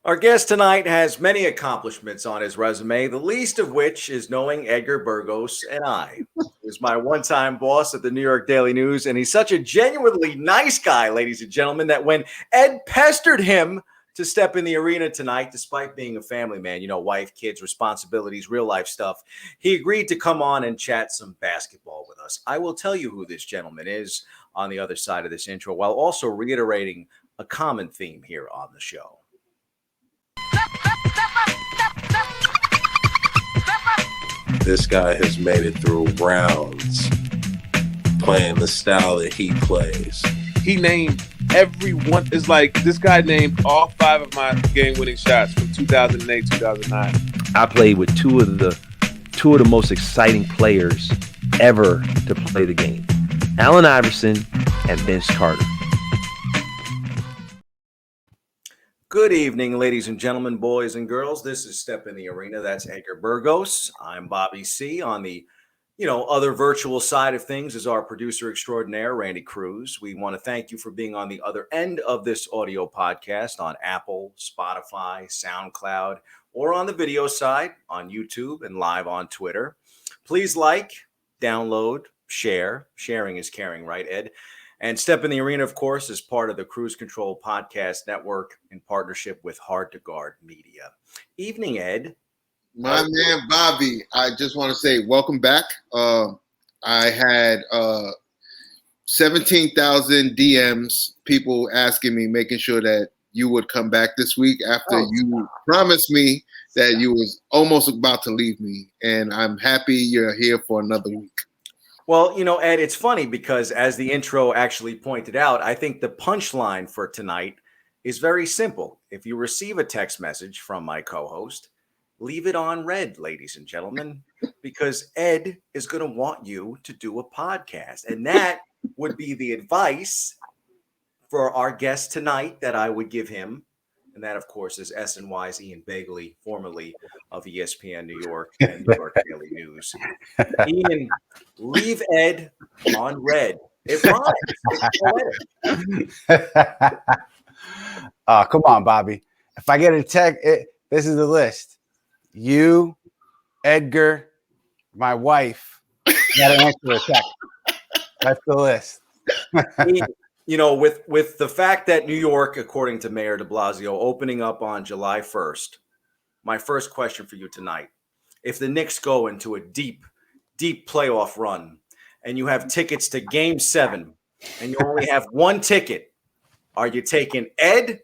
Our guest tonight has many accomplishments on his resume, the least of which is knowing Edgar Burgos and I. He was my one-time boss at the New York Daily News, and he's such a genuinely nice guy, ladies and gentlemen, that when Ed pestered him to step in the arena tonight, despite being a family man, wife, kids, responsibilities, real life stuff, he agreed to come on and chat some basketball with us. I will tell you who this gentleman is on the other side of this intro, while also reiterating a common theme here on the show. This guy has made it through rounds playing the style that he plays. He named every one. It's like this guy named all 5 of my game-winning shots from 2008, 2009. I played with two of the most exciting players ever to play the game, Allen Iverson and Vince Carter. Good evening, ladies and gentlemen, boys and girls. This is Step in the Arena. That's Edgar Burgos. I'm Bobby C. On the, other virtual side of things is our producer extraordinaire, Randy Cruz. We want to thank you for being on the other end of this audio podcast on Apple, Spotify, SoundCloud, or on the video side on YouTube and live on Twitter. Please like, download, share. Sharing is caring, right, Ed? And Step in the Arena, of course, is part of the Cruise Control Podcast Network in partnership with Hard to Guard Media. Evening, Ed. My man, Bobby, I just want to say welcome back. I had 17,000 DMs, people asking me, making sure that you would come back this week after you promised me that you was almost about to leave me. And I'm happy you're here for another week. Well, Ed, it's funny because as the intro actually pointed out, I think the punchline for tonight is very simple. If you receive a text message from my co-host, leave it on read, ladies and gentlemen, because Ed is going to want you to do a podcast. And that would be the advice for our guest tonight that I would give him. And that, of course, is SNY's Ian Begley, formerly of ESPN New York and New York Daily News. Ian, leave Ed on red. It rhymes. Oh, come on, Bobby. If I get a text, this is the list. You, Edgar, my wife, got to answer a text. That's the list. With the fact that New York, according to Mayor de Blasio, opening up on July 1st, my first question for you tonight, if the Knicks go into a deep, deep playoff run and you have tickets to Game 7 and you only have one ticket, are you taking Ed,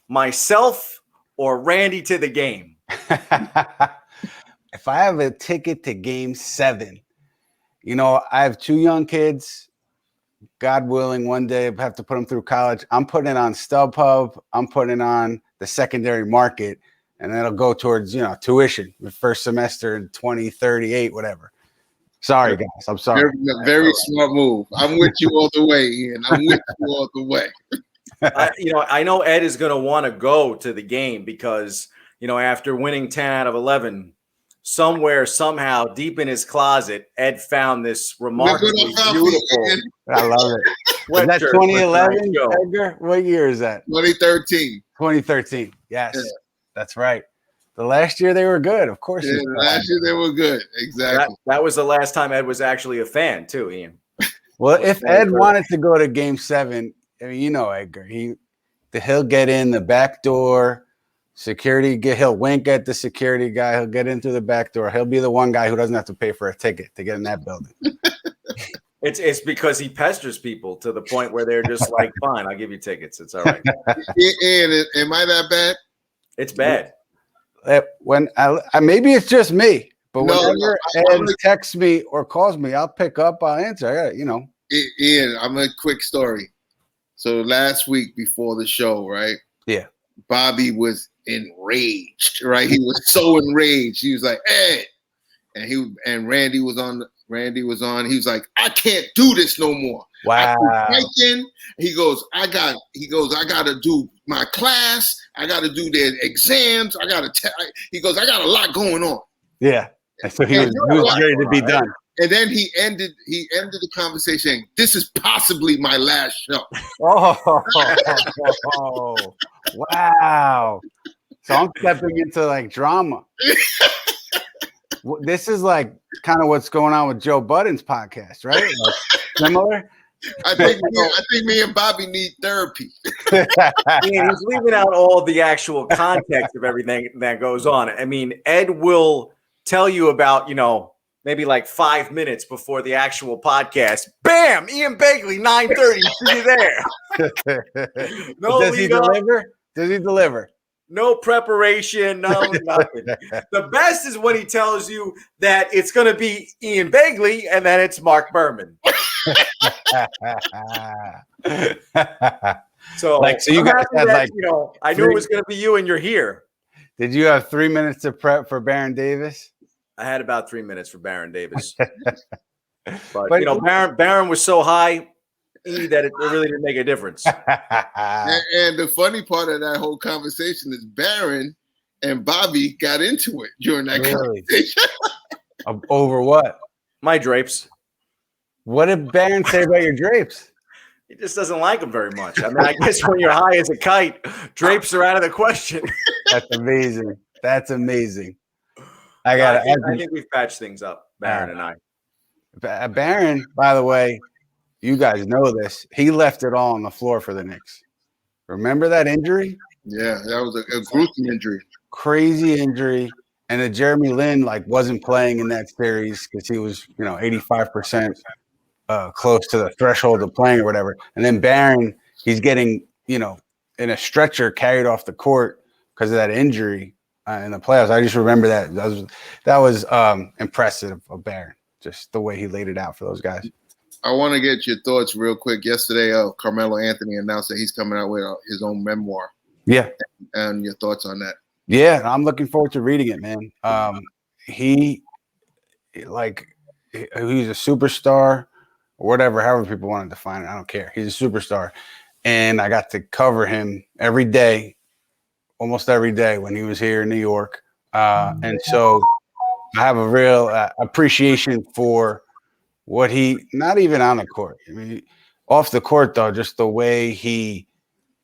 myself, or Randy to the game? If I have a ticket to Game 7, I have 2 young kids. God willing, one day I have to put them through college. I'm putting it on StubHub. I'm putting it on the secondary market, and it'll go towards, tuition the first semester in 2038, whatever. Sorry, guys. I'm sorry. Very smart move. I'm with you all the way, Ian. I'm with you all the way. I know Ed is going to want to go to the game because, after winning 10 out of 11, somewhere, somehow, deep in his closet, Ed found this remarkably beautiful. I love it. Is that 2011, Edgar? What year is that? 2013. 2013. Yes, yeah. That's right. The last year they were good, of course. Yeah, last year they were good. Exactly. That was the last time Ed was actually a fan, too, Ian. Well, if Ed wanted to go to Game 7, Edgar, he'll get in the back door. He'll wink at the security guy. He'll get in through the back door. He'll be the one guy who doesn't have to pay for a ticket to get in that building. It's because he pesters people to the point where they're just like, fine, I'll give you tickets. It's all right. Ian, am I that bad? It's bad. When maybe it's just me, but whenever Ed texts me or calls me, I'll pick up, I'll answer. Ian, I'm a quick story. So last week before the show, right? Yeah. Bobby was enraged, right? He was so enraged. He was like, Ed. And Randy was on. He was like, I can't do this no more. Wow. He goes, I got to do my class. I got to do their exams. He goes, I got a lot going on. Yeah. And so he was ready to be done. And then he ended the conversation. This is possibly my last show. Oh, wow. So I'm stepping into like drama. This is like kind of what's going on with Joe Budden's podcast, right? Like, similar. I think me and Bobby need therapy. Ian, he's leaving out all the actual context of everything that goes on. I mean, Ed will tell you about, maybe like 5 minutes before the actual podcast. Bam! Ian Begley, 9:30. See you there. No, does he deliver? Does he deliver? No preparation, no nothing. The best is when he tells you that it's going to be Ian Begley and then it's Mark Berman. So you guys had that, I knew it was going to be you and you're here. Did you have 3 minutes to prep for Baron Davis? I had about 3 minutes for Baron Davis. but Baron was so high that it really didn't make a difference. And the funny part of that whole conversation is Baron and Bobby got into it during that conversation. Over what? My drapes. What did Baron say about your drapes? He just doesn't like them very much. I mean, I guess when you're high as a kite, drapes are out of the question. That's amazing. That's amazing. I think we've patched things up, Baron and I. Baron, by the way, you guys know this. He left it all on the floor for the Knicks. Remember that injury? Yeah, that was a gruesome injury. Crazy injury. And then Jeremy Lin wasn't playing in that series because he was, 85% close to the threshold of playing or whatever. And then Baron, he's getting, in a stretcher carried off the court because of that injury in the playoffs. I just remember that. That was impressive of Baron, just the way he laid it out for those guys. I want to get your thoughts real quick. Yesterday, Carmelo Anthony announced that he's coming out with his own memoir. Yeah. And your thoughts on that? Yeah, I'm looking forward to reading it, man. He's a superstar or whatever, however people want to define it. I don't care. He's a superstar. And I got to cover him every day, almost every day when he was here in New York. And so I have a real appreciation for what he, not even on the court. I mean, off the court, though, just the way he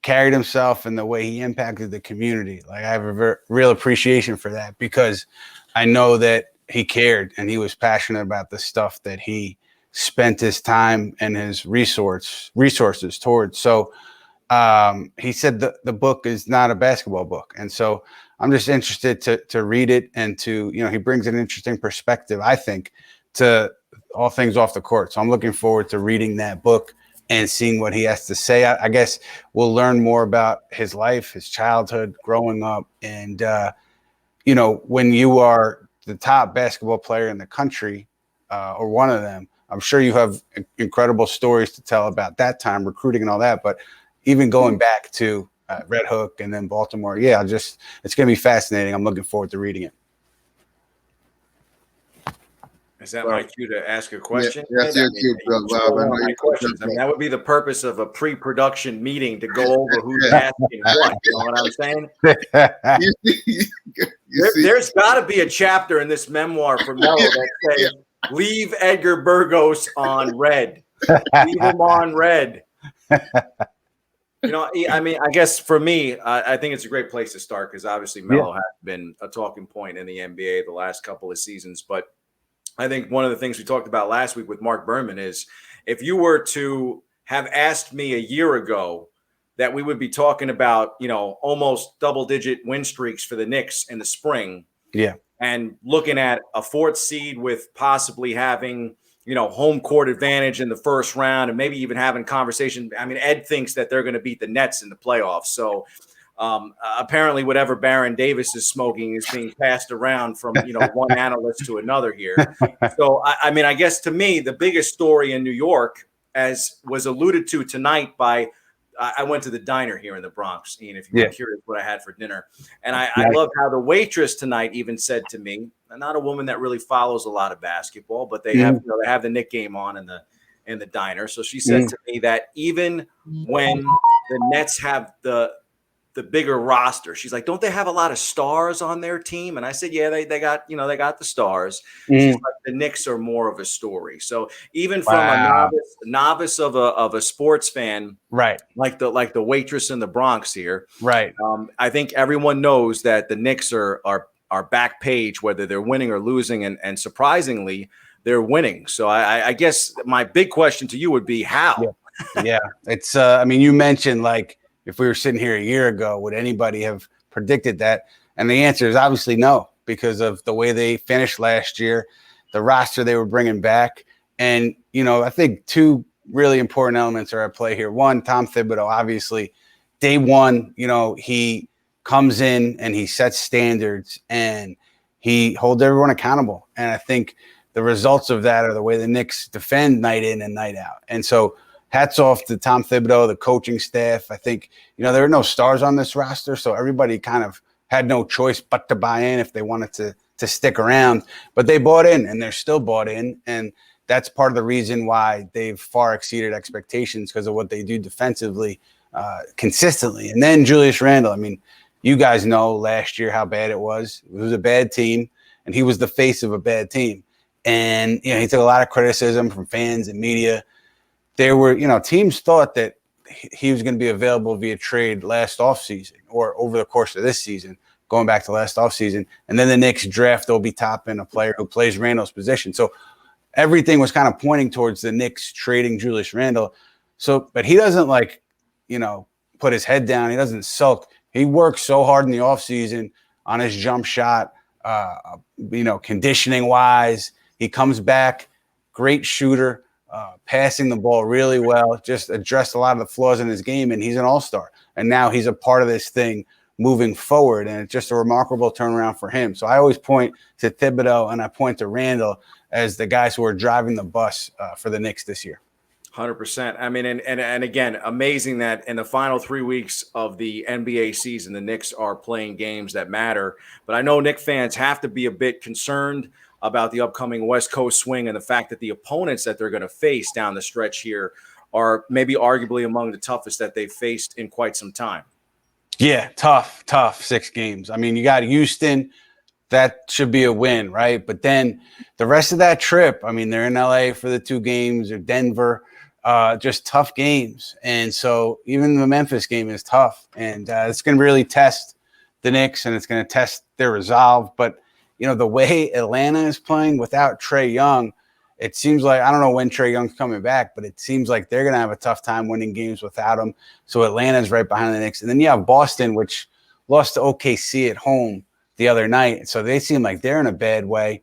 carried himself and the way he impacted the community. Like, I have a real appreciation for that because I know that he cared and he was passionate about the stuff that he spent his time and his resources towards. So he said the book is not a basketball book. And so I'm just interested to read it and to, he brings an interesting perspective, I think, to all things off the court. So I'm looking forward to reading that book and seeing what he has to say. I guess we'll learn more about his life, his childhood, growing up. And, when you are the top basketball player in the country or one of them, I'm sure you have incredible stories to tell about that time, recruiting and all that. But even going back to Red Hook and then Baltimore, it's going to be fascinating. I'm looking forward to reading it. Is that my cue to ask a question? Yeah, that's your cue, questions. I mean, that would be the purpose of a pre-production meeting to go over who's asking what. You know what I'm saying? There's got to be a chapter in this memoir for Melo that says, leave Edgar Burgos on red. Leave him on red. I mean, I guess for me, I think it's a great place to start because obviously Melo has been a talking point in the NBA the last couple of seasons. But I think one of the things we talked about last week with Mark Berman is if you were to have asked me a year ago that we would be talking about, almost double-digit win streaks for the Knicks in the spring. Yeah. And looking at a fourth seed with possibly having, home court advantage in the first round and maybe even having conversation. I mean, Ed thinks that they're going to beat the Nets in the playoffs. So apparently whatever Baron Davis is smoking is being passed around from, one analyst to another here. So, I mean, I guess to me, the biggest story in New York, as was alluded to tonight by I went to the diner here in the Bronx, Ian, if you were curious what I had for dinner. And I love how the waitress tonight even said to me, not a woman that really follows a lot of basketball, but they have they have the Knick game on in the diner. So she said to me that even when the Nets have the the bigger roster. She's like, don't they have a lot of stars on their team? And I said, yeah, they got, they got the stars. She's like, the Knicks are more of a story. So even from a novice of a sports fan, right, like the waitress in the Bronx here, right. I think everyone knows that the Knicks are back page, whether they're winning or losing, and surprisingly, they're winning. So I guess my big question to you would be how? Yeah. It's I mean, you mentioned, like, if we were sitting here a year ago, would anybody have predicted that? And the answer is obviously no, because of the way they finished last year, the roster they were bringing back. And, I think two really important elements are at play here. One, Tom Thibodeau, obviously, day one, he comes in and he sets standards and he holds everyone accountable. And I think the results of that are the way the Knicks defend night in and night out. And so hats off to Tom Thibodeau, the coaching staff. I think, there are no stars on this roster, so everybody kind of had no choice but to buy in if they wanted to stick around. But they bought in, and they're still bought in. And that's part of the reason why they've far exceeded expectations, because of what they do defensively consistently. And then Julius Randle, I mean, you guys know last year how bad it was. It was a bad team, and he was the face of a bad team. And, he took a lot of criticism from fans and media. There were, teams thought that he was going to be available via trade last offseason or over the course of this season, going back to last offseason. And then the Knicks draft Obi Toppin, a player who plays Randle's position. So everything was kind of pointing towards the Knicks trading Julius Randle. So, but he doesn't put his head down. He doesn't sulk. He works so hard in the offseason on his jump shot, conditioning wise. He comes back, great shooter, passing the ball really well, just addressed a lot of the flaws in his game, and he's an all-star. And now he's a part of this thing moving forward, and it's just a remarkable turnaround for him. So I always point to Thibodeau and I point to Randle as the guys who are driving the bus for the Knicks this year. 100%. I mean, and again, amazing that in the final 3 weeks of the NBA season, the Knicks are playing games that matter. But I know Knicks fans have to be a bit concerned about the upcoming West Coast swing and the fact that the opponents that they're going to face down the stretch here are maybe arguably among the toughest that they've faced in quite some time. Yeah, tough 6 games. I mean, you got Houston. That should be a win, right? But then the rest of that trip, I mean, they're in LA for the 2 games, or Denver. Just tough games. And so even the Memphis game is tough. And it's going to really test the Knicks, and it's going to test their resolve. But, the way Atlanta is playing without Trae Young, it seems like, I don't know when Trae Young's coming back, but it seems like they're going to have a tough time winning games without him. So Atlanta's right behind the Knicks. And then you have Boston, which lost to OKC at home the other night. So they seem like they're in a bad way.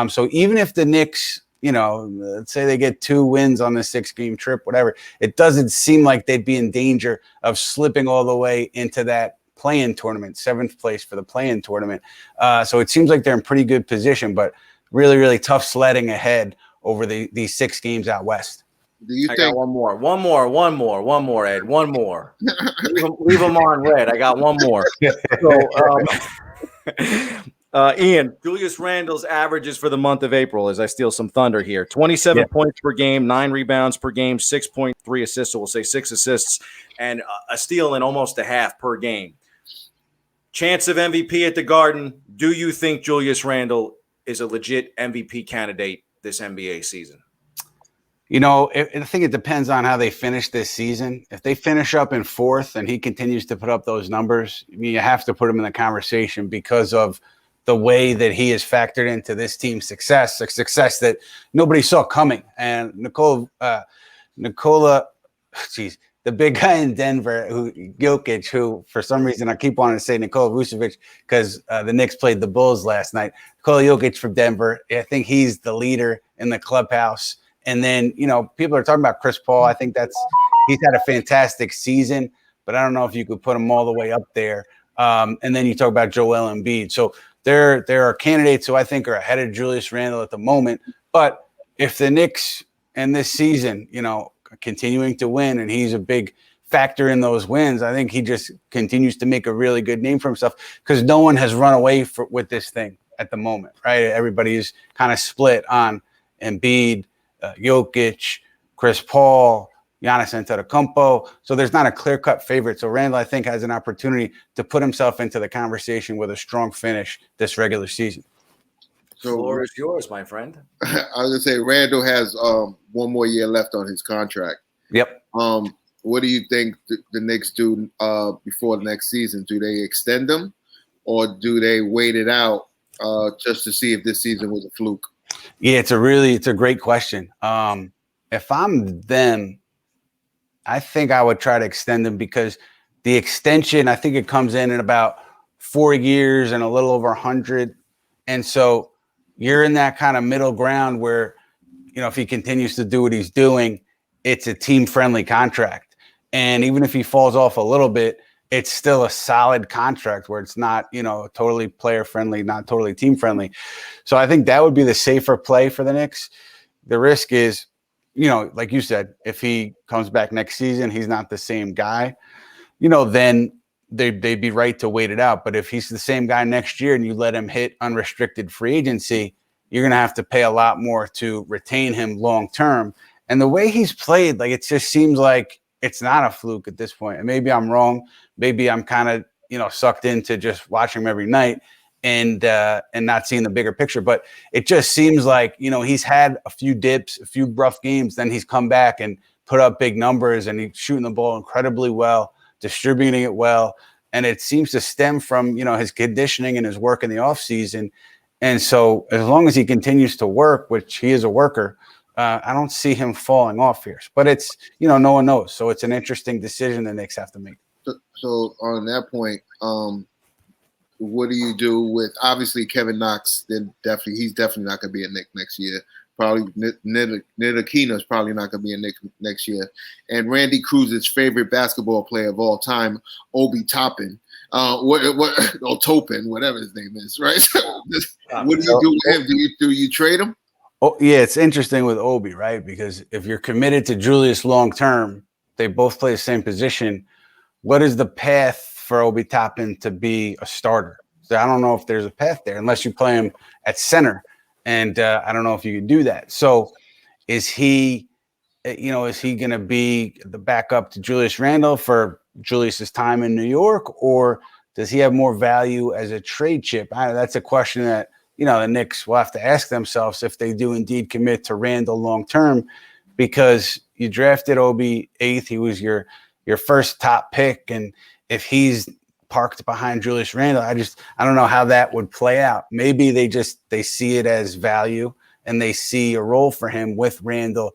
So even if the Knicks, let's say they get 2 wins on this 6-game trip, whatever, it doesn't seem like they'd be in danger of slipping all the way into that play-in tournament, 7th place for the play-in tournament. So it seems like they're in pretty good position, but really, really tough sledding ahead over these 6 games out west. Do you I think got one more, Ed, one more. leave them on red. I got one more. So, Ian, Julius Randle's averages for the month of April, as I steal some thunder here, 27 points per game, 9 rebounds per game, 6.3 assists. So we'll say 6 assists and a steal and almost a half per game. Chance of MVP at the Garden. Do you think Julius Randle is a legit MVP candidate this NBA season? I think it depends on how they finish this season. If they finish up in 4th and he continues to put up those numbers, you have to put him in the conversation because of the way that he is factored into this team's success, a success that nobody saw coming. And the big guy in Denver, Jokic, who for some reason I keep wanting to say Nikola Vucevic because the Knicks played the Bulls last night. Nikola Jokic from Denver, I think he's the leader in the clubhouse. And then, people are talking about Chris Paul. I think he's had a fantastic season, but I don't know if you could put him all the way up there. And then you talk about Joel Embiid. So there are candidates who I think are ahead of Julius Randle at the moment. But if the Knicks and this season, continuing to win, and he's a big factor in those wins, I think he just continues to make a really good name for himself because no one has run away with this thing at the moment, right? Everybody is kind of split on Embiid, Jokic, Chris Paul, Giannis Antetokounmpo. So there's not a clear-cut favorite. So Randle, I think, has an opportunity to put himself into the conversation with a strong finish this regular season. The floor is yours, my friend. I was gonna say Randle has one more year left on his contract. Yep. What do you think the Knicks do before the next season? Do they extend him, or do they wait it out just to see if this season was a fluke? Yeah, it's a great question. If I'm them, I think I would try to extend him, because the extension, I think it comes in about 4 years and a little over 100. And so you're in that kind of middle ground where, if he continues to do what he's doing, it's a team-friendly contract. And even if he falls off a little bit, it's still a solid contract where it's not, totally player-friendly, not totally team-friendly. So I think that would be the safer play for the Knicks. The risk is, like you said, if he comes back next season, he's not the same guy, then they'd be right to wait it out. But if he's the same guy next year and you let him hit unrestricted free agency, you're going to have to pay a lot more to retain him long-term. And the way he's played, it just seems like it's not a fluke at this point. And maybe I'm wrong. Maybe I'm kind of, sucked into just watching him every night and not seeing the bigger picture. But it just seems like, he's had a few dips, a few rough games. Then he's come back and put up big numbers, and he's shooting the ball incredibly well, distributing it well. And it seems to stem from, his conditioning and his work in the offseason. And so as long as he continues to work, which he is a worker, I don't see him falling off here. But it's, no one knows. So it's an interesting decision the Knicks have to make. So on that point, what do you do with, obviously, Kevin Knox? He's definitely not going to be a Knick next year. Probably Ntilikina is probably not going to be a Knick next year. And Randy Cruz's favorite basketball player of all time, Obi Toppin, Topin, whatever his name is, right? What do you do with him? Do you trade him? Oh, yeah, it's interesting with Obi, right? Because if you're committed to Julius long-term, they both play the same position. What is the path for Obi Toppin to be a starter? So I don't know if there's a path there unless you play him at center. And I don't know if you can do that. So is he going to be the backup to Julius Randle for Julius's time in New York, or does he have more value as a trade chip? That's a question that, the Knicks will have to ask themselves if they do indeed commit to Randle long-term, because you drafted Obi 8th. He was your first top pick. And if he's parked behind Julius Randle, I don't know how that would play out. Maybe they see it as value and they see a role for him with Randle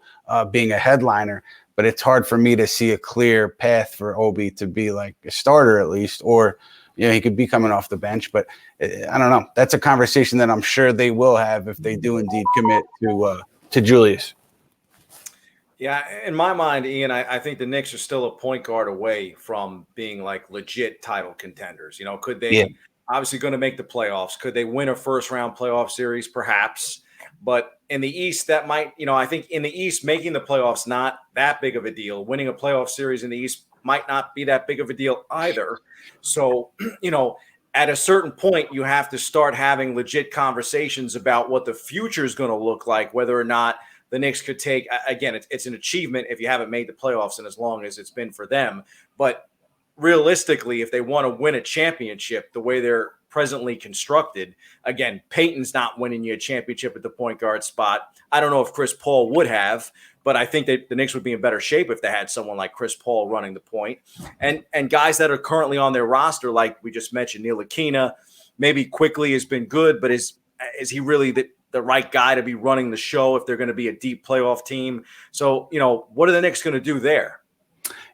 being a headliner. But it's hard for me to see a clear path for Obi to be like a starter at least, or he could be coming off the bench. But I don't know. That's a conversation that I'm sure they will have if they do indeed commit to Julius. Yeah, in my mind, Ian, I think the Knicks are still a point guard away from being like legit title contenders. Could they obviously going to make the playoffs? Could they win a first-round playoff series? Perhaps. But in the East, that might, I think in the East, making the playoffs not that big of a deal. Winning a playoff series in the East might not be that big of a deal either. So, at a certain point, you have to start having legit conversations about what the future is going to look like, whether or not the Knicks could take, again, it's an achievement if you haven't made the playoffs and as long as it's been for them. But realistically, if they want to win a championship the way they're presently constructed, again, Peyton's not winning you a championship at the point guard spot. I don't know if Chris Paul would have, but I think that the Knicks would be in better shape if they had someone like Chris Paul running the point. And guys that are currently on their roster, like we just mentioned, Ntilikina, maybe Quickly has been good, but is he really the right guy to be running the show if they're going to be a deep playoff team? So, what are the Knicks going to do there?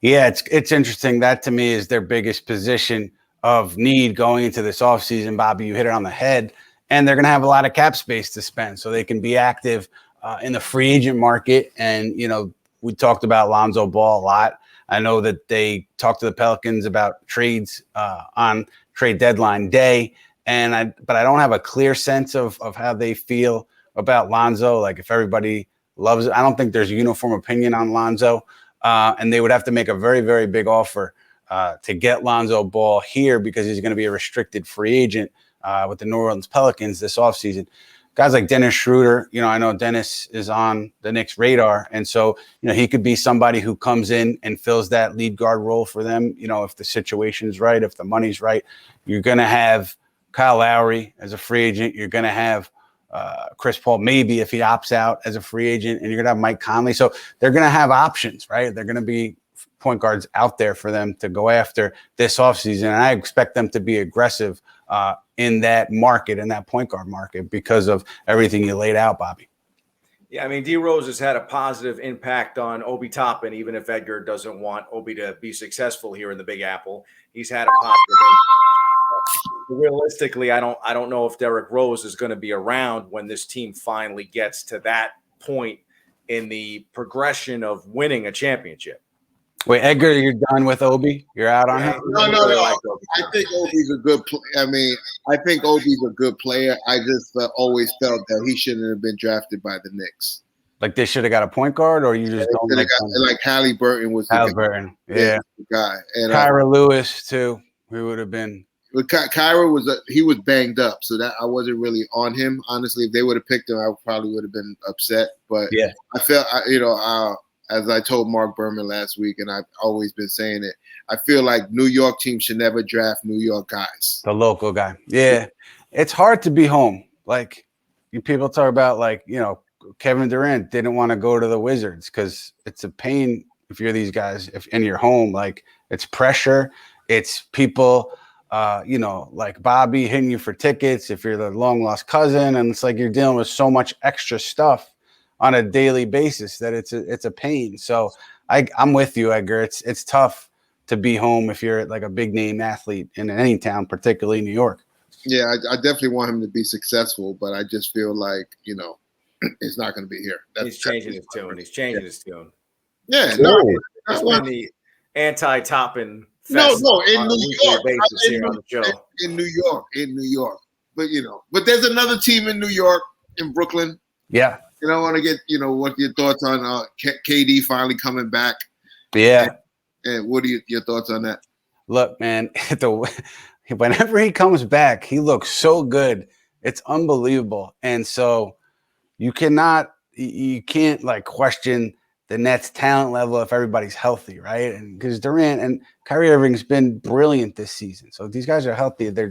Yeah, it's interesting. That to me is their biggest position of need going into this offseason. Bobby, you hit it on the head. And they're going to have a lot of cap space to spend so they can be active in the free agent market. And, we talked about Lonzo Ball a lot. I know that they talked to the Pelicans about trades on trade deadline day. But I don't have a clear sense of how they feel about Lonzo. Like if everybody loves it, I don't think there's a uniform opinion on Lonzo. And they would have to make a very, very big offer to get Lonzo Ball here because he's going to be a restricted free agent with the New Orleans Pelicans this offseason. guys like Dennis Schroeder, I know Dennis is on the Knicks radar. And so, he could be somebody who comes in and fills that lead guard role for them. If the situation's right, if the money's right, you're going to have Kyle Lowry as a free agent. You're going to have Chris Paul, maybe if he opts out as a free agent, and you're going to have Mike Conley. So they're going to have options, right? They're going to be point guards out there for them to go after this offseason. And I expect them to be aggressive in that market, in that point guard market, because of everything you laid out, Bobby. Yeah, I mean, D Rose has had a positive impact on Obi Toppin, even if Edgar doesn't want Obi to be successful here in the Big Apple. He's had a positive impact. Realistically, I don't know if Derrick Rose is going to be around when this team finally gets to that point in the progression of winning a championship. Wait, Edgar, you're done with Obi? You're out on him? No. I think Obi's a good I think Obi's a good player. I just always felt that he shouldn't have been drafted by the Knicks. Like they should have got a point guard, or you just don't like Halliburton was Halliburton, the guy. And Kyra Lewis too. We would have been. But Kyra was banged up, so that I wasn't really on him. Honestly, if they would have picked him, I probably would have been upset. But yeah, I felt as I told Mark Berman last week, and I've always been saying it, I feel like New York teams should never draft New York guys. The local guy. Yeah. It's hard to be home. Like people talk about Kevin Durant didn't want to go to the Wizards because it's a pain if you're these guys if in your home. Like it's pressure. It's people, like Bobby hitting you for tickets if you're the long lost cousin. And it's like you're dealing with so much extra stuff on a daily basis that it's a pain. So I'm with you, Edgar. It's tough to be home if you're like a big name athlete in any town, particularly New York. Yeah, I definitely want him to be successful, but I just feel like, it's not going to be here. He's changing his tune. He's changing his tune. Yeah, that's when the anti-Toppin in New York. In New York. But there's another team in New York, in Brooklyn. Yeah. I want to get, what your thoughts on KD finally coming back. Yeah. And what are your thoughts on that? Look, man, whenever he comes back, he looks so good. It's unbelievable. And so you can't question the Nets talent level if everybody's healthy, right? And because Durant and Kyrie Irving's been brilliant this season. So if these guys are healthy, they're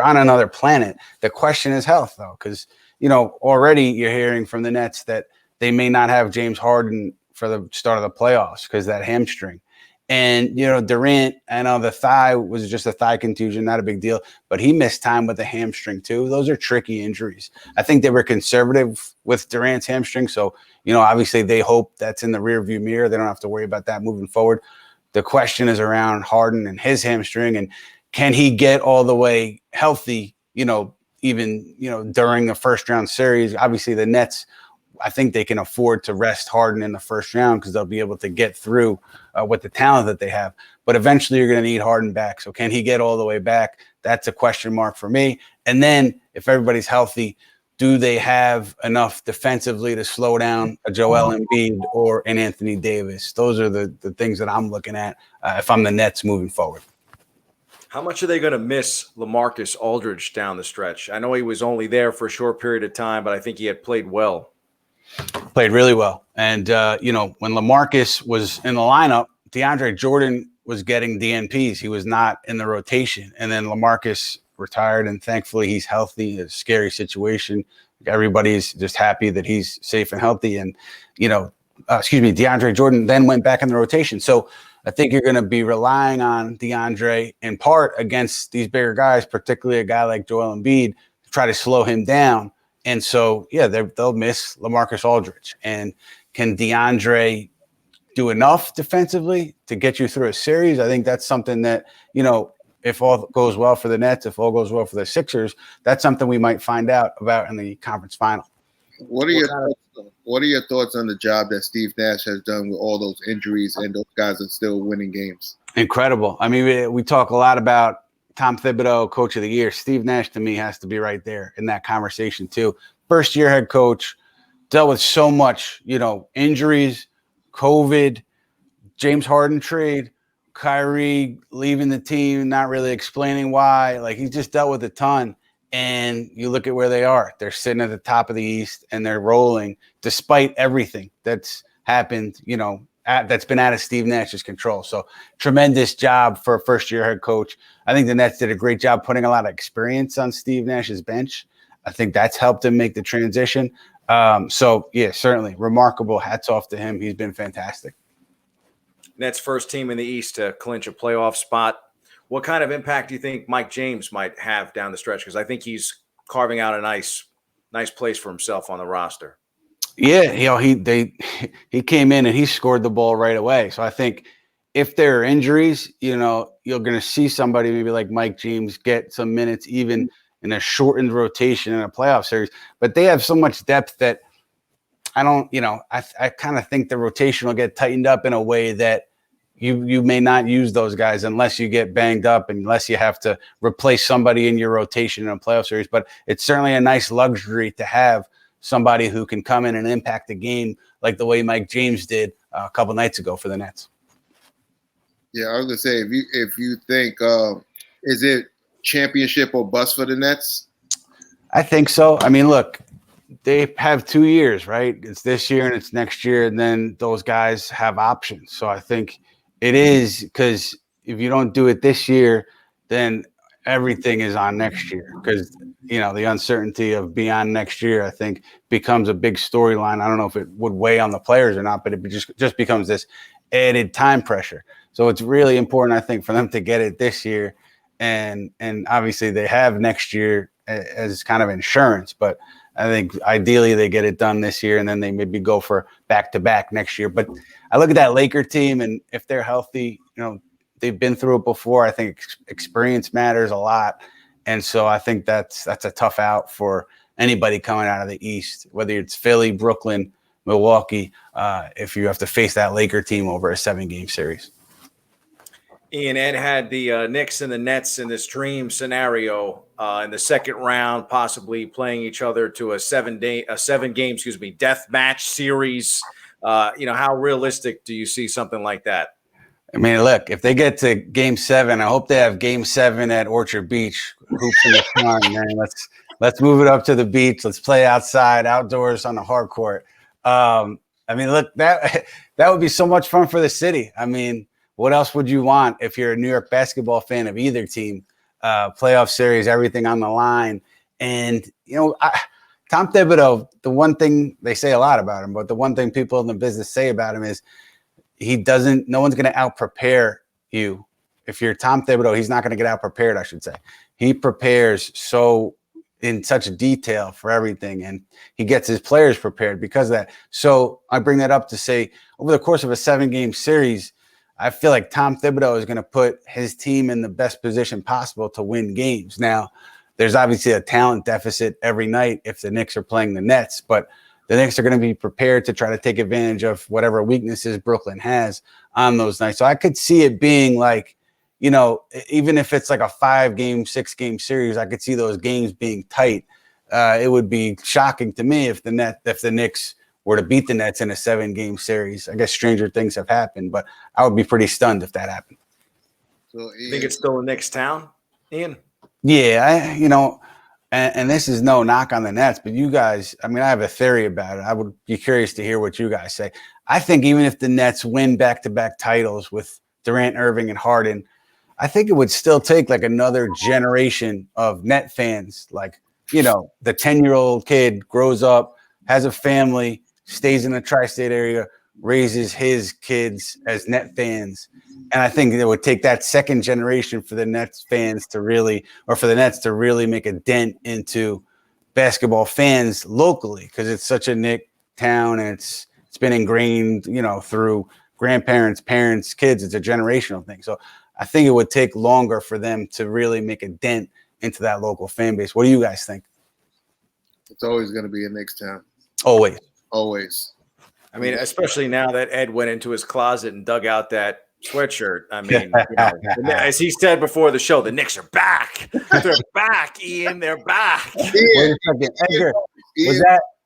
on another planet. The question is health, though, because already you're hearing from the Nets that they may not have James Harden for the start of the playoffs because that hamstring. And, Durant, I know the thigh was just a thigh contusion, not a big deal, but he missed time with the hamstring too. Those are tricky injuries. I think they were conservative with Durant's hamstring. So, obviously they hope that's in the rearview mirror. They don't have to worry about that moving forward. The question is around Harden and his hamstring, and can he get all the way healthy, even during the first round series. Obviously the Nets, I think they can afford to rest Harden in the first round because they'll be able to get through with the talent that they have. But eventually you're going to need Harden back. So can he get all the way back? That's a question mark for me. And then if everybody's healthy, do they have enough defensively to slow down a Joel Embiid or an Anthony Davis? Those are the things that I'm looking at if I'm the Nets moving forward. How much are they going to miss LaMarcus Aldridge down the stretch? I know he was only there for a short period of time, but I think he had played well. Played really well. And, when LaMarcus was in the lineup, DeAndre Jordan was getting DNPs. He was not in the rotation. And then LaMarcus retired, and thankfully he's healthy. It's a scary situation. Everybody's just happy that he's safe and healthy. And, DeAndre Jordan then went back in the rotation. So I think you're going to be relying on DeAndre in part against these bigger guys, particularly a guy like Joel Embiid, to try to slow him down. And so, they'll miss LaMarcus Aldridge. And can DeAndre do enough defensively to get you through a series? I think that's something that, if all goes well for the Nets, if all goes well for the Sixers, that's something we might find out about in the conference final. What are your thoughts on the job that Steve Nash has done with all those injuries and those guys are still winning games? Incredible. I mean, we talk a lot about Tom Thibodeau, Coach of the Year. Steve Nash, to me, has to be right there in that conversation too. First-year head coach, dealt with so much, injuries, COVID, James Harden trade, Kyrie leaving the team, not really explaining why. Like, he just dealt with a ton. And you look at where they are. They're sitting at the top of the East, and they're rolling despite everything that's happened, that's been out of Steve Nash's control. So tremendous job for a first-year head coach. I think the Nets did a great job putting a lot of experience on Steve Nash's bench. I think that's helped him make the transition. Certainly remarkable. Hats off to him. He's been fantastic. Nets first team in the East to clinch a playoff spot. What kind of impact do you think Mike James might have down the stretch? Because I think he's carving out a nice place for himself on the roster. Yeah, he came in and he scored the ball right away. So I think if there are injuries, you're going to see somebody maybe like Mike James get some minutes even in a shortened rotation in a playoff series. But they have so much depth that I kind of think the rotation will get tightened up in a way that you may not use those guys unless you get banged up, unless you have to replace somebody in your rotation in a playoff series. But it's certainly a nice luxury to have somebody who can come in and impact the game like the way Mike James did a couple nights ago for the Nets. Yeah, I was gonna say if you think is it championship or bust for the Nets? I think so. I mean, look, they have 2 years, right? It's this year and it's next year, and then those guys have options. So I think it is, because if you don't do it this year, then everything is on next year, because the uncertainty of beyond next year, I think, becomes a big storyline. I don't know if it would weigh on the players or not, but it just becomes this added time pressure. So it's really important, I think, for them to get it this year, and obviously they have next year as kind of insurance. But I think ideally they get it done this year, and then they maybe go for back-to-back next year. But I look at that Laker team, and if they're healthy, they've been through it before. I think experience matters a lot. And so I think that's a tough out for anybody coming out of the East, whether it's Philly, Brooklyn, Milwaukee, if you have to face that Laker team over a 7-game series. Ian, Ed had the Knicks and the Nets in this dream scenario in the second round, possibly playing each other to a 7-game death match series. How realistic do you see something like that? I mean, look, if they get to Game 7, I hope they have Game 7 at Orchard Beach. Hoops in the sun, man. Let's move it up to the beach. Let's play outside, outdoors on the hard court. I mean, look, that would be so much fun for the city. I mean, what else would you want if you're a New York basketball fan of either team? Playoff series, everything on the line. And, Tom Thibodeau, the one thing they say a lot about him, but the one thing people in the business say about him is no one's going to out-prepare you. If you're Tom Thibodeau, he's not going to get out-prepared, I should say. He prepares in such detail for everything, and he gets his players prepared because of that. So I bring that up to say, over the course of a 7-game series, I feel like Tom Thibodeau is going to put his team in the best position possible to win games. Now, there's obviously a talent deficit every night if the Knicks are playing the Nets, but the Knicks are going to be prepared to try to take advantage of whatever weaknesses Brooklyn has on those nights. So I could see it being like, even if it's like a 5-game, 6-game series, I could see those games being tight. It would be shocking to me if the Knicks were to beat the Nets in a 7-game series. I guess stranger things have happened, but I would be pretty stunned if that happened. So You think it's still a Knicks town, Ian? Yeah, and this is no knock on the Nets, but you guys, I mean, I have a theory about it. I would be curious to hear what you guys say. I think even if the Nets win back-to-back titles with Durant, Irving, and Harden, I think it would still take like another generation of Net fans. Like, the 10-year-old kid grows up, has a family, stays in the tri-state area, raises his kids as Net fans. And I think it would take that second generation for the Nets fans to really, or for the Nets to really make a dent into basketball fans locally, because it's such a Knick town and it's been ingrained, through grandparents, parents, kids. It's a generational thing. So I think it would take longer for them to really make a dent into that local fan base. What do you guys think? It's always going to be a Knicks town. Always. I mean, especially now that Ed went into his closet and dug out that sweatshirt. I mean, as he said before the show, the Knicks are back. They're back, Ian. They're back. Wait a second, Edgar.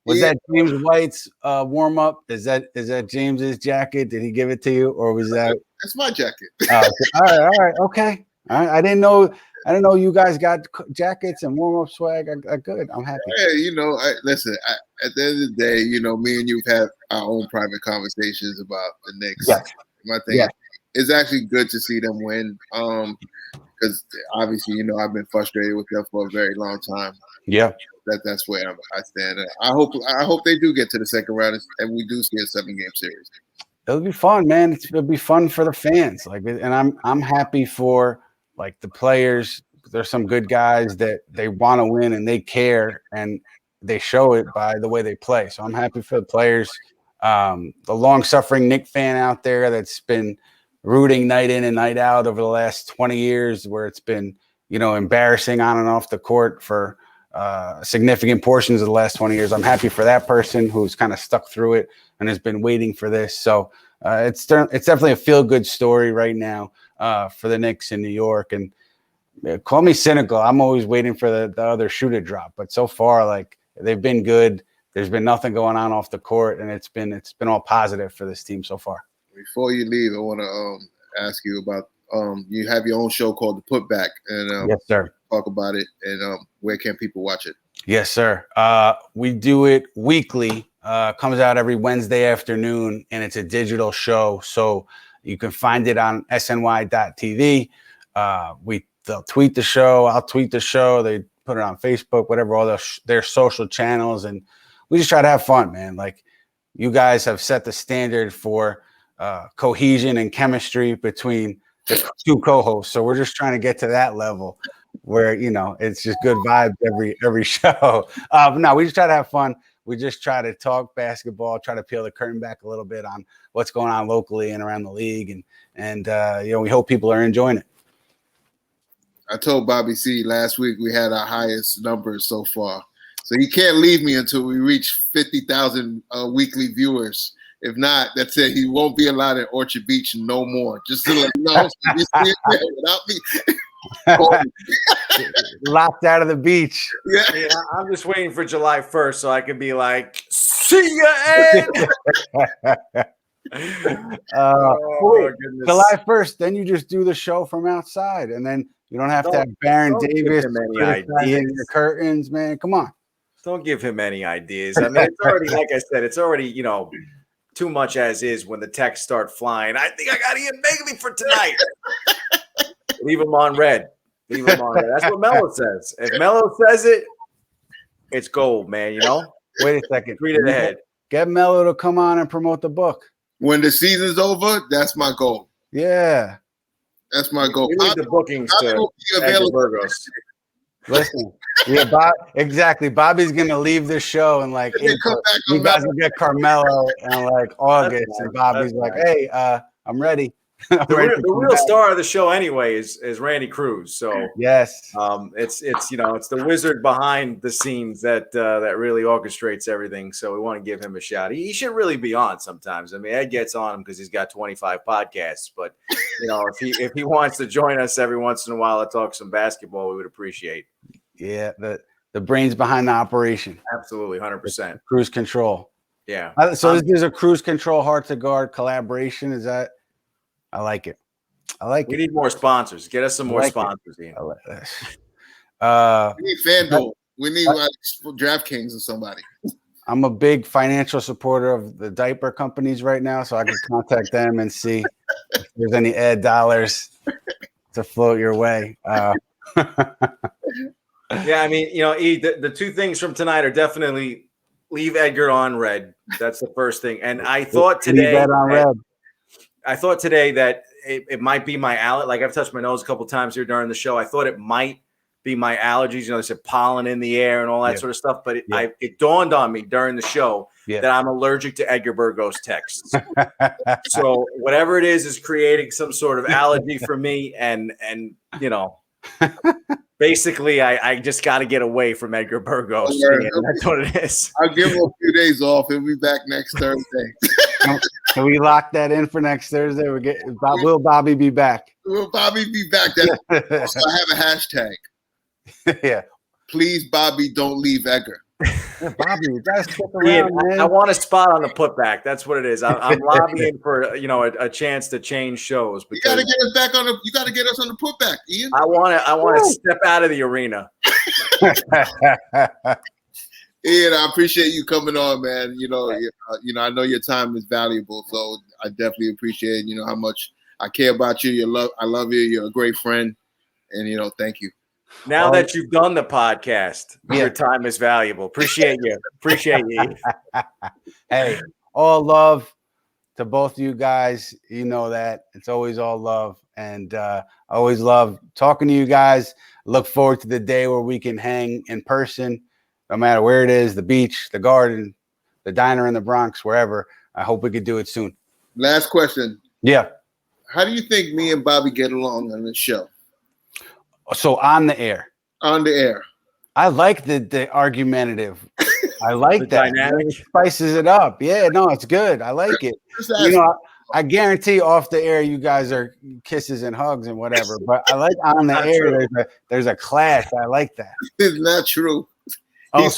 Was that James White's warm up? Is that James's jacket? Did he give it to you, or was that? That's my jacket. All right, okay. All right. I didn't know I don't know. You guys got jackets and warm up swag. Good. I'm happy. Hey, listen. At the end of the day, me and you've had our own private conversations about the Knicks. Yes. My thing is actually good to see them win. Because obviously, I've been frustrated with them for a very long time. Yeah. That's where I stand. I hope they do get to the second round and we do see a 7-game series. It'll be fun, man. It'll be fun for the fans. And I'm happy for the players. There's some good guys that they want to win and they care, and they show it by the way they play. So I'm happy for the players. The long-suffering Knicks fan out there that's been rooting night in and night out over the last 20 years, where it's been embarrassing on and off the court for significant portions of the last 20 years. I'm happy for that person who's kind of stuck through it and has been waiting for this. So it's definitely a feel-good story right now for the Knicks in New York. And call me cynical. I'm always waiting for the other shoe to drop. But so far, they've been good. There's been nothing going on off the court, and it's been all positive for this team so far. Before you leave, I want to ask you about you have your own show called The Putback, and yes, sir. Talk about it, and where can people watch it? Yes, sir. We do it weekly. Comes out every Wednesday afternoon, and it's a digital show, so you can find it on SNY.tv. They'll tweet the show. I'll tweet the show. They put it on Facebook, whatever, all their social channels, and we just try to have fun, man. You guys have set the standard for cohesion and chemistry between the two co-hosts, so we're just trying to get to that level where it's just good vibes every show. No, we just try to have fun. We just try to talk basketball, try to peel the curtain back a little bit on what's going on locally and around the league, and we hope people are enjoying it. I told Bobby C last week we had our highest numbers so far, so he can't leave me until we reach 50,000 weekly viewers. If not, that's it. He won't be allowed at Orchard Beach no more. Just to let you know, so you see it there without me. Locked out of the beach. Yeah, I'm just waiting for July 1st so I can be like, see ya, Ed. July 1st, then you just do the show from outside, and then you don't have to have Baron Davis in your curtains, man. Come on. Don't give him any ideas. I mean, it's already, like I said, it's already, too much as is when the texts start flying. I think I got Ian Begley for tonight. Leave him on red. Leave him on red. That's what Melo says. If Melo says it, it's gold, man. Wait a second. Read it ahead. Get Melo to come on and promote the book. When the season's over, that's my goal. Yeah. That's my goal. We need the bookings to Edgar Burgos. Listen, exactly. Bobby's gonna leave the show and April. You guys will get Carmelo in August, and Bobby's "Hey, I'm ready." The real star of the show anyway is Randy Cruz. So yes, it's the wizard behind the scenes that really orchestrates everything. So we want to give him a shout. He should really be on sometimes. I mean, Ed gets on him because he's got 25 podcasts. But if he wants to join us every once in a while to talk some basketball, we would appreciate. Yeah, the brains behind the operation. Absolutely, 100%. Cruise control. Yeah. So there's a cruise control heart to guard collaboration. Is that? I like it. We need more sponsors. Get us some more sponsors, Ian. I like that. We need FanDuel. We need DraftKings or somebody. I'm a big financial supporter of the diaper companies right now, so I can contact them and see if there's any ad dollars to float your way. Yeah, I mean, the two things from tonight are definitely leave Edgar on red. That's the first thing. And I thought today that it might be my allergy. Like I've touched my nose a couple times here during the show. I thought it might be my allergies. They said pollen in the air and all that sort of stuff. But it dawned on me during the show that I'm allergic to Edgar Burgos texts. So whatever it is creating some sort of allergy for me. And basically, I just got to get away from Edgar Burgos. That's what it is. I'll give him a few days off. He'll be back next Thursday. Can we lock that in for next Thursday? Will Bobby be back? Will Bobby be back? Also, I have a hashtag. Yeah. Please, Bobby, don't leave Edgar. Yeah, Bobby, you guys stick Ian, around, man. I want a spot on the putback. That's what it is. I'm lobbying for a chance to change shows You got to because get us back on the. You got to get us on the putback, Ian. I want to step out of the arena. Ian, I appreciate you coming on, man. I know your time is valuable, so I definitely appreciate how much I care about you. I love you. You're a great friend, and thank you. Now that you've done the podcast, your time is valuable. Appreciate you. Hey, all love to both of you guys. You know that it's always all love, and I always love talking to you guys. Look forward to the day where we can hang in person, no matter where it is, the beach, the garden, the diner in the Bronx, wherever. I hope we could do it soon. Last question. Yeah. How do you think me and Bobby get along on this show? So on the air. On the air. I like the argumentative. I like that. Dynamic. It spices it up. Yeah, no, it's good. I like it. I guarantee off the air you guys are kisses and hugs and whatever. But I like on the air there's a clash. I like that. It's not true. Oh,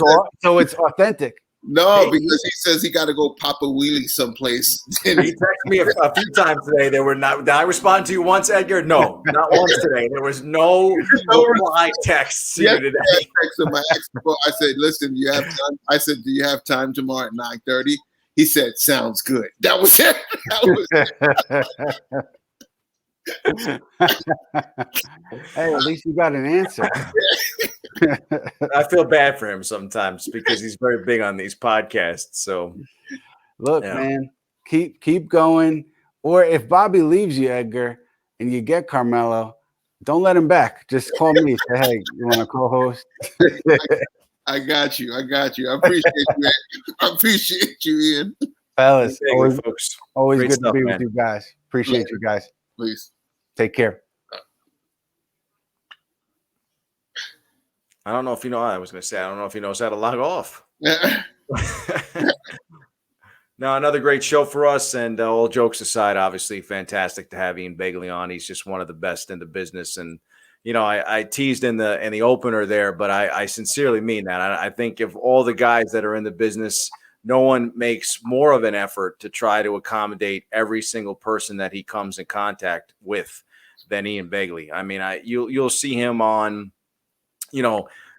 so it's authentic. No, because he says he got to go pop a wheelie someplace. He texted me a few times today. They were not. Did I respond to you once, Edgar? No, not once today. There was no reply texts to you today. I said, "Listen, you have time." I said, "Do you have time tomorrow at 9:30?" He said, "Sounds good." That was it. Hey, at least you got an answer. I feel bad for him sometimes because he's very big on these podcasts. So, look, man, keep going. Or if Bobby leaves you, Edgar, and you get Carmelo, don't let him back. Just call me. Say, hey, you want to co-host? I got you. I appreciate you, man. I appreciate you, Ian. Fellas, always Great good stuff, to be man. with you guys. Appreciate you guys. Please. Take care. I don't know if you know. I was going to say, I don't know if he knows how to log off. No, another great show for us. And all jokes aside, obviously fantastic to have Ian Begley on. He's just one of the best in the business. And I teased in the opener there, but I sincerely mean that. I think of all the guys that are in the business, no one makes more of an effort to try to accommodate every single person that he comes in contact with than Ian Begley. I mean, you'll see him on,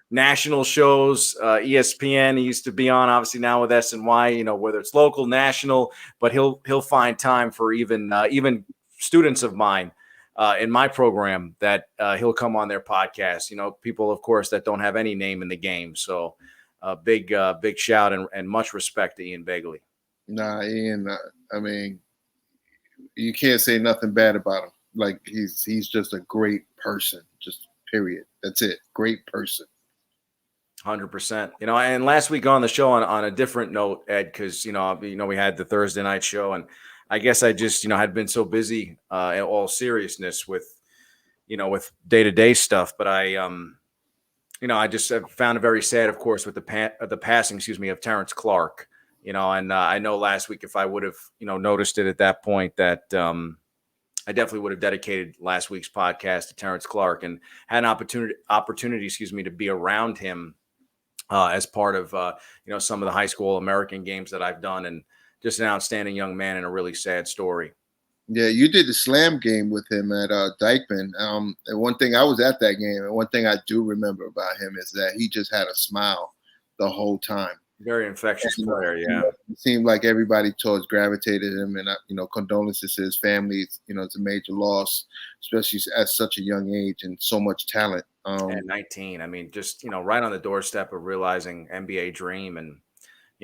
national shows, ESPN. He used to be on, obviously now with SNY. Whether it's local, national, but he'll find time for even students of mine in my program that he'll come on their podcast. People, of course, that don't have any name in the game. So big shout and much respect to Ian Begley. Nah, Ian. I mean, you can't say nothing bad about him. Like he's just a great person. Just period. That's it. Great person. 100%. And last week on the show on a different note, Ed, because we had the Thursday night show, and I guess I just had been so busy in all seriousness with day-to-day stuff, but I just have found it very sad, of course, with the passing, of Terrence Clark. And I know last week if I would have noticed it at that point that I definitely would have dedicated last week's podcast to Terrence Clark and had an opportunity, to be around him as part of some of the high school American games that I've done, and just an outstanding young man and a really sad story. Yeah, you did the slam game with him at Dykeman. And one thing, I was at that game, and one thing I do remember about him is that he just had a smile the whole time. Very infectious player, yeah. It seemed like everybody gravitated him, and condolences to his family. It's a major loss, especially at such a young age and so much talent. At 19, I mean, just right on the doorstep of realizing NBA dream, and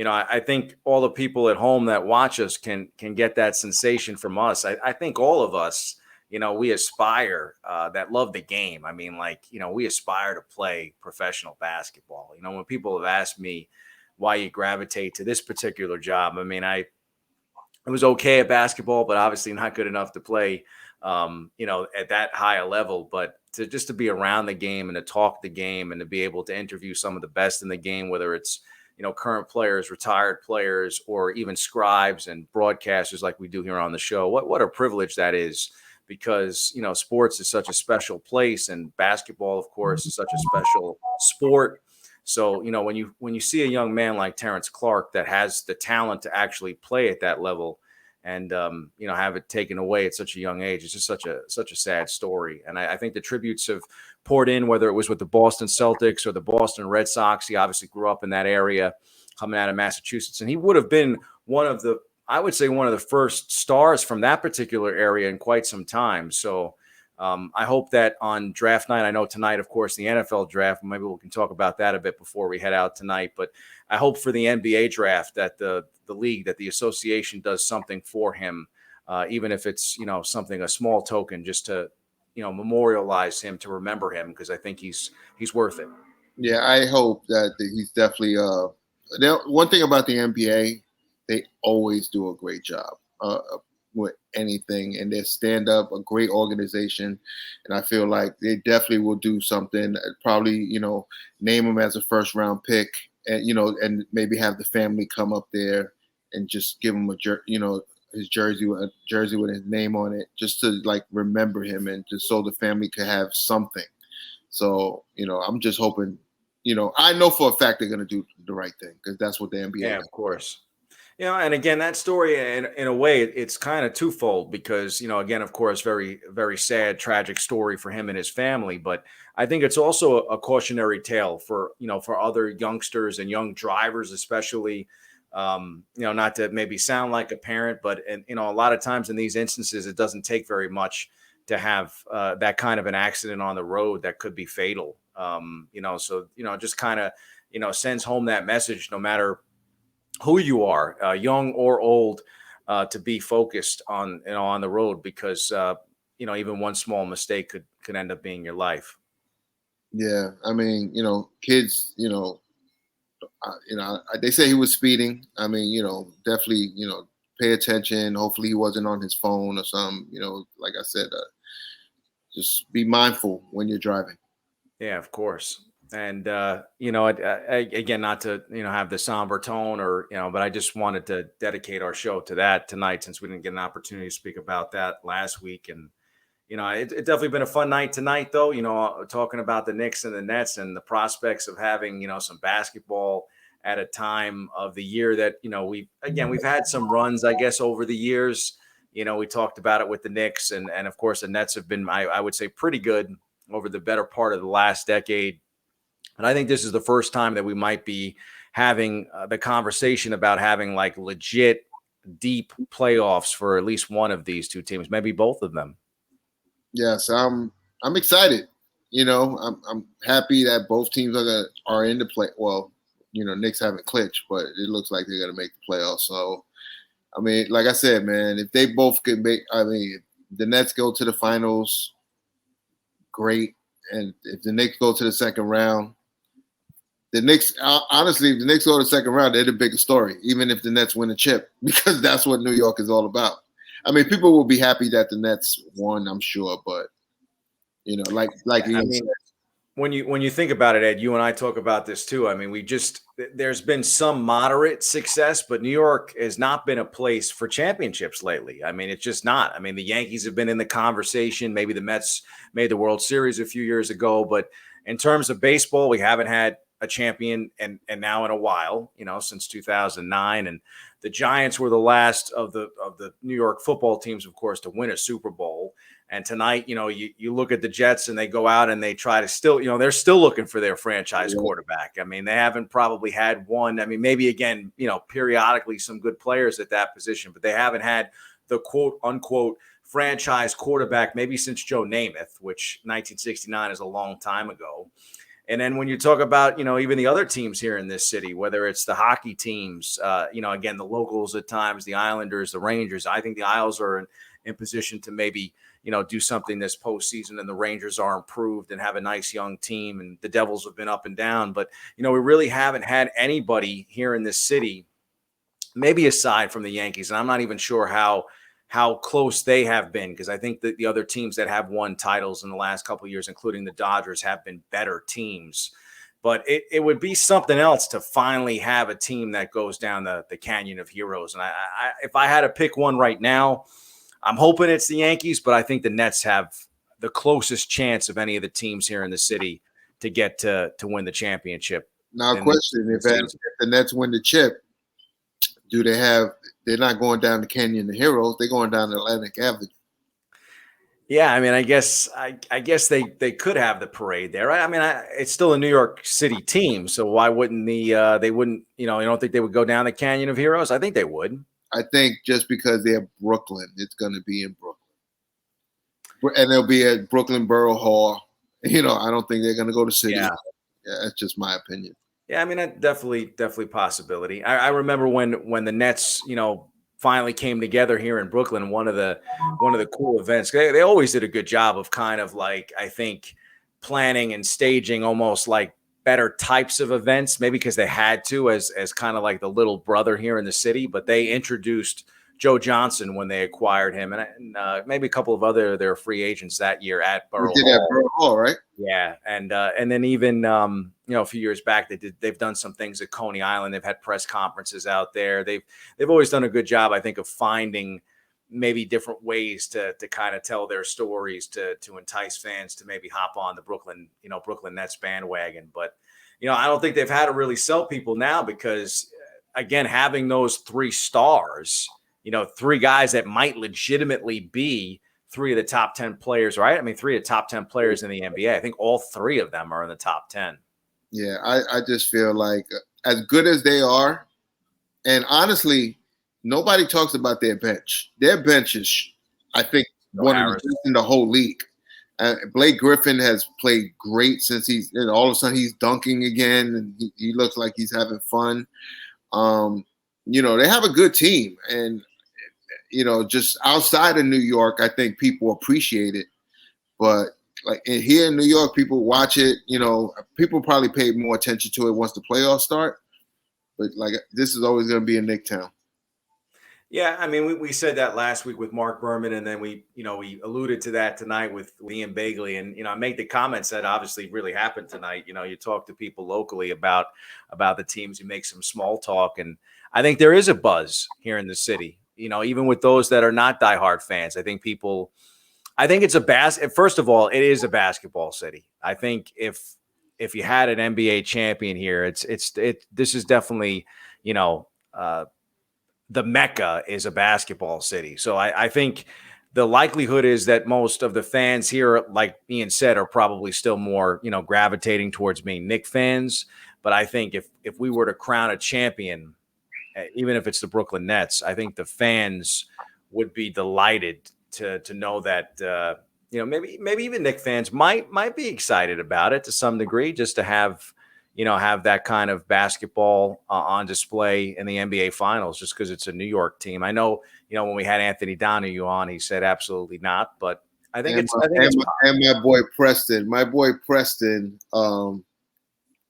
I think all the people at home that watch us can get that sensation from us. I think all of us, we aspire that love the game. I mean, we aspire to play professional basketball. When people have asked me why you gravitate to this particular job, I mean, I was okay at basketball, but obviously not good enough to play, at that high a level. But to be around the game and to talk the game and to be able to interview some of the best in the game, whether it's current players, retired players, or even scribes and broadcasters like we do here on the show. What a privilege that is, because, sports is such a special place, and basketball, of course, is such a special sport So, when you see a young man like Terrence Clark that has the talent to actually play at that level and, have it taken away at such a young age, it's just such a sad story. And I think the tributes have poured in, whether it was with the Boston Celtics or the Boston Red Sox. He obviously grew up in that area coming out of Massachusetts, and he would have been one of the first stars from that particular area in quite some time. So I hope that on draft night, I know tonight, of course, the NFL draft, maybe we can talk about that a bit before we head out tonight, but I hope for the NBA draft that the league, that the association does something for him, even if it's, something, a small token, just to, memorialize him, to remember him, because I think he's worth it. Yeah, I hope that he's definitely. One thing about the NBA, they always do a great job with anything, and they stand up, a great organization, and I feel like they definitely will do something. Probably, name him as a first round pick, and and maybe have the family come up there and just give him his jersey with his name on it, just to remember him, and just so the family could have something. So I'm just hoping. I know for a fact they're going to do the right thing, because that's what the NBA. Yeah, of course. And again, that story, in a way, it's kind of twofold, because, again, of course, very, very sad, tragic story for him and his family. But I think it's also a cautionary tale for, for other youngsters and young drivers, especially, not to maybe sound like a parent, but, a lot of times in these instances, it doesn't take very much to have that kind of an accident on the road that could be fatal. So, just kind of, sends home that message, no matter who you are, young or old, to be focused on the road, because even one small mistake could end up being your life. Yeah, I mean, kids, they say he was speeding. I mean, definitely, pay attention. Hopefully, he wasn't on his phone or something. Like I said, just be mindful when you're driving. Yeah, of course. And, again, not to, have the somber tone but I just wanted to dedicate our show to that tonight, since we didn't get an opportunity to speak about that last week. And, it definitely been a fun night tonight, though, talking about the Knicks and the Nets and the prospects of having, some basketball at a time of the year that, we've had some runs, I guess, over the years. We talked about it with the Knicks, and of course, the Nets have been, I would say, pretty good over the better part of the last decade. And I think this is the first time that we might be having the conversation about having legit deep playoffs for at least one of these two teams, maybe both of them. Yes, I'm excited. I'm happy that both teams are in the play. Well, Knicks haven't clinched, but it looks like they're going to make the playoffs. So, I mean, like I said, man, if they both could make, if the Nets go to the finals, great. And if the Knicks go to the second round, the Knicks, honestly, if the Knicks go to the second round, they're the biggest story, even if the Nets win a chip, because that's what New York is all about. I mean, people will be happy that the Nets won, I'm sure, but when you think about it, Ed, you and I talk about this too. I mean, there's been some moderate success, but New York has not been a place for championships lately. I mean, it's just not. I mean, the Yankees have been in the conversation. Maybe the Mets made the World Series a few years ago, but in terms of baseball, we haven't had a champion and now in a while, since 2009. And the Giants were the last of the New York football teams, of course, to win a Super Bowl. And tonight, you look at the Jets and they go out and they try to still, they're still looking for their franchise quarterback. I mean, they haven't probably had one. I mean, maybe again, periodically some good players at that position, but they haven't had the quote unquote franchise quarterback maybe since Joe Namath, which 1969 is a long time ago. And then when you talk about, even the other teams here in this city, whether it's the hockey teams, again, the locals at times, the Islanders, the Rangers, I think the Isles are in position to maybe, do something this postseason, and the Rangers are improved and have a nice young team, and the Devils have been up and down. But, we really haven't had anybody here in this city, maybe aside from the Yankees. And I'm not even sure how close they have been, because I think that the other teams that have won titles in the last couple of years, including the Dodgers, have been better teams. But it would be something else to finally have a team that goes down the Canyon of Heroes. And I if I had to pick one right now, I'm hoping it's the Yankees, but I think the Nets have the closest chance of any of the teams here in the city to get to win the championship. Now, in question: the if season. the Nets win the chip, do they have? They're not going down the Canyon of Heroes. They're going down Atlantic Avenue. Yeah, I mean, I guess they could have the parade there. Right? I mean, it's still a New York City team, so why wouldn't they wouldn't, you don't think they would go down the Canyon of Heroes? I think they would. I think just because they're Brooklyn, it's going to be in Brooklyn, and they'll be at Brooklyn Borough Hall. I don't think they're going to go to City. Yeah. Yeah, that's just my opinion. Yeah, I mean, that definitely possibility. I remember when the Nets, finally came together here in Brooklyn. One of the cool events. They always did a good job of kind of like, I think, planning and staging almost like better types of events, maybe because they had to as kind of like the little brother here in the city. But they introduced Joe Johnson when they acquired him, and maybe a couple of other their free agents that year at Borough We did Hall. at Borough Hall, right? Yeah, and then even a few years back they've done some things at Coney Island. They've had press conferences out there. They've always done a good job, I think, of finding maybe different ways to kind of tell their stories to entice fans to maybe hop on the Brooklyn Nets bandwagon. But I don't think they've had to really sell people now because again, having those three stars, three guys that might legitimately be three of the top 10 players, right? I mean, three of the top 10 players in the NBA. I think all three of them are in the top 10. Yeah, I just feel like as good as they are, and honestly, nobody talks about their bench. Their bench is, I think, one of the best in the whole league. Blake Griffin has played great since all of a sudden he's dunking again, and he looks like he's having fun. They have a good team, and just outside of New York, I think people appreciate it. But like here in New York, people watch it. People probably pay more attention to it once the playoffs start. But like this is always going to be a Knick town. Yeah, I mean, we said that last week with Mark Berman, and then we alluded to that tonight with Ian Begley, and I make the comments that obviously really happened tonight. You talk to people locally about the teams, you make some small talk, and I think there is a buzz here in the city. Even with those that are not diehard fans, I think it's first of all, it is a basketball city. I think if you had an NBA champion here, this is definitely, the Mecca is a basketball city. So I think the likelihood is that most of the fans here, like Ian said, are probably still more, gravitating towards being Knicks fans. But I think if we were to crown a champion, even if it's the Brooklyn Nets, I think the fans would be delighted to know that maybe even Knicks fans might be excited about it to some degree, just to have that kind of basketball on display in the NBA Finals, just because it's a New York team. I know when we had Anthony Donahue on, he said absolutely not, but I think my boy Preston. My boy Preston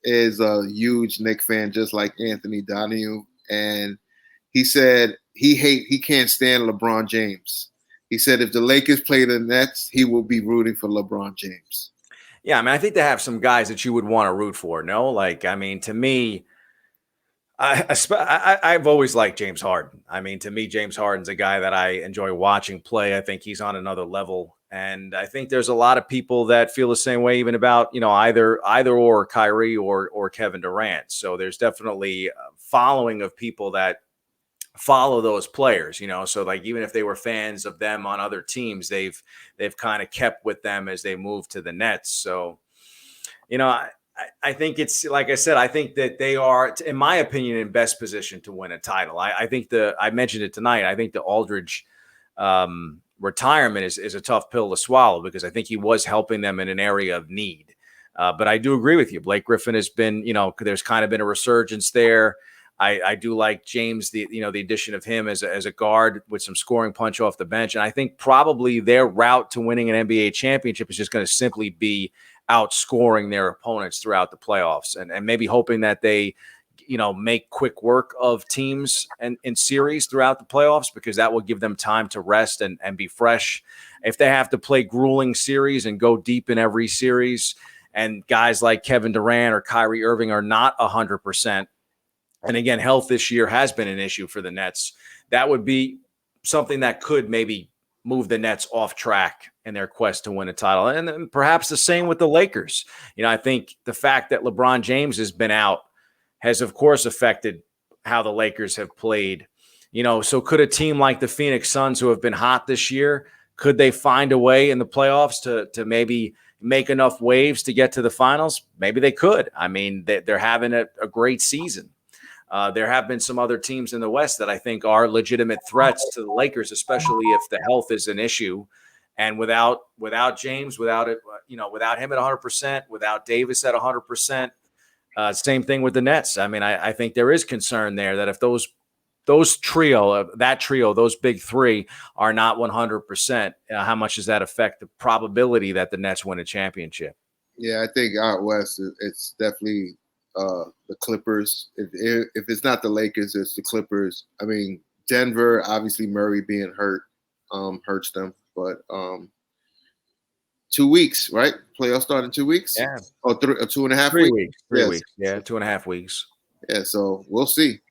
is a huge Knicks fan, just like Anthony Donahue. And he said he can't stand LeBron James. He said if the Lakers play the Nets, he will be rooting for LeBron James. Yeah, I mean, I think they have some guys that you would want to root for. No, like, I mean, to me, I've always liked James Harden. I mean, to me, James Harden's a guy that I enjoy watching play. I think he's on another level. And I think there's a lot of people that feel the same way, even about, either or Kyrie or Kevin Durant. So there's definitely a following of people that follow those players, so like even if they were fans of them on other teams, they've kind of kept with them as they move to the Nets. So, I think it's, like I said, I think that they are, in my opinion, in best position to win a title. I think I mentioned it tonight. I think the Aldridge retirement is a tough pill to swallow because I think he was helping them in an area of need. But I do agree with you. Blake Griffin has been, there's kind of been a resurgence there. I do like James, the addition of him as a guard with some scoring punch off the bench. And I think probably their route to winning an NBA championship is just going to simply be outscoring their opponents throughout the playoffs and maybe hoping that they, make quick work of teams and in series throughout the playoffs, because that will give them time to rest and be fresh. If they have to play grueling series and go deep in every series, and guys like Kevin Durant or Kyrie Irving are not 100%, and again, health this year has been an issue for the Nets, that would be something that could maybe move the Nets off track in their quest to win a title. And then perhaps the same with the Lakers. I think the fact that LeBron James has been out has, of course, affected how the Lakers have played. So could a team like the Phoenix Suns, who have been hot this year, could they find a way in the playoffs to maybe make enough waves to get to the finals? Maybe they could. I mean, they're having a great season. There have been some other teams in the West that I think are legitimate threats to the Lakers, especially if the health is an issue. And without James, without him at 100%, without Davis at 100%, same thing with the Nets. I mean, I think there is concern there that if those big three are not 100%, how much does that affect the probability that the Nets win a championship? Yeah, I think out west, it's definitely the Clippers. If it's not the Lakers, it's the Clippers. I mean, Denver, obviously Murray being hurt hurts them, but 2 weeks, right? Playoffs start in 2 weeks? Yeah. Or 2.5 3 weeks? weeks. 3 weeks. Yeah, 2.5 weeks. Yeah, so we'll see.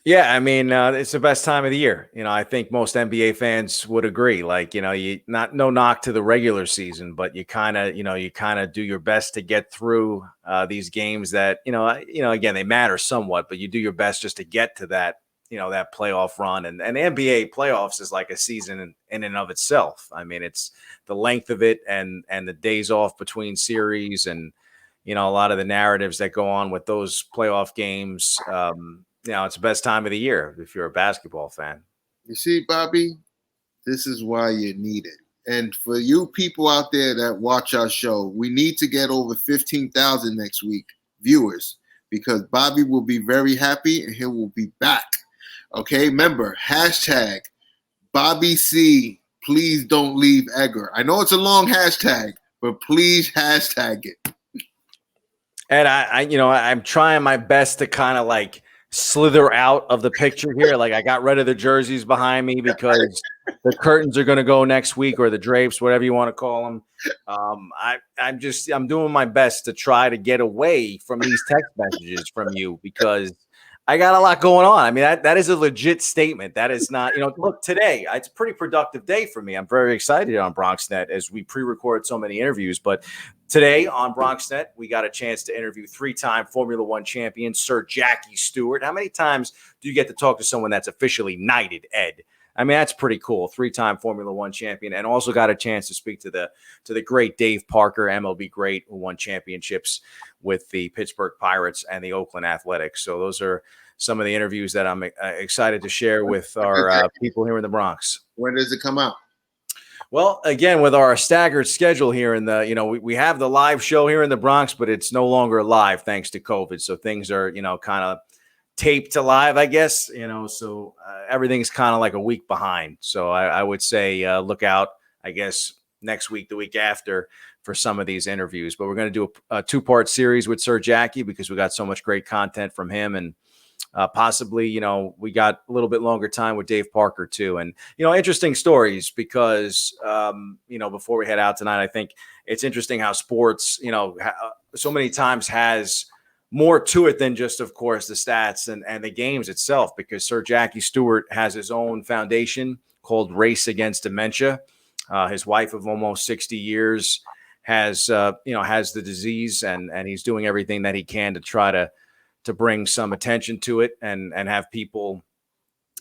Yeah, I mean, it's the best time of the year. I think most NBA fans would agree. Like, no knock to the regular season, but you kind of do your best to get through these games that, again, they matter somewhat, but you do your best just to get to that, that playoff run. And the NBA playoffs is like a season in and of itself. I mean, it's the length of it and the days off between series and, a lot of the narratives that go on with those playoff games. It's the best time of the year if you're a basketball fan. You see, Bobby, this is why you need it. And for you people out there that watch our show, we need to get over 15,000 next week viewers because Bobby will be very happy and he will be back. Okay, remember, hashtag Bobby C, please don't leave Edgar. I know it's a long hashtag, but please hashtag it. And I'm trying my best to kind of like slither out of the picture here. Like I got rid of the jerseys behind me because the curtains are going to go next week, or the drapes, whatever you want to call them. I'm doing my best to try to get away from these text messages from you because I got a lot going on. I mean, that is a legit statement. That is not, look, today, it's a pretty productive day for me. I'm very excited on BronxNet as we pre-record so many interviews. But today on BronxNet, we got a chance to interview 3-time Formula One champion, Sir Jackie Stewart. How many times do you get to talk to someone that's officially knighted, Ed? I mean, that's pretty cool. 3-time Formula One champion, and also got a chance to speak to the great Dave Parker, MLB great, who won championships with the Pittsburgh Pirates and the Oakland Athletics. So those are some of the interviews that I'm excited to share with our people here in the Bronx. When does it come out? Well, again, with our staggered schedule here in the, we have the live show here in the Bronx, but it's no longer live thanks to COVID. So things are, kind of taped to live, I guess, so everything's kind of like a week behind. So I would say look out, I guess, next week, the week after for some of these interviews. But we're going to do a 2-part series with Sir Jackie because we got so much great content from him. And possibly, we got a little bit longer time with Dave Parker too. And, interesting stories because, before we head out tonight, I think it's interesting how sports, so many times has more to it than just, of course, the stats and the games itself, because Sir Jackie Stewart has his own foundation called Race Against Dementia. His wife of almost 60 years has the disease, and he's doing everything that he can to try to bring some attention to it and have people,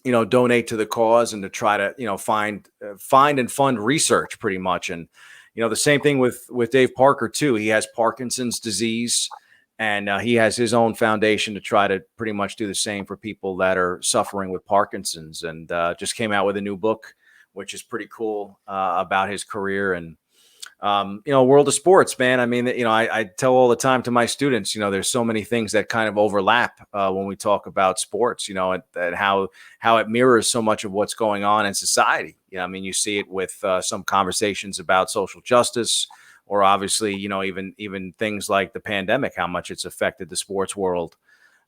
donate to the cause and to try to, find and fund research pretty much. And, the same thing with Dave Parker too. He has Parkinson's disease, and he has his own foundation to try to pretty much do the same for people that are suffering with Parkinson's, and just came out with a new book, which is pretty cool about his career. And, world of sports, man. I mean, I tell all the time to my students, there's so many things that kind of overlap when we talk about sports, and how it mirrors so much of what's going on in society. I mean, you see it with some conversations about social justice, or obviously, even things like the pandemic, how much it's affected the sports world.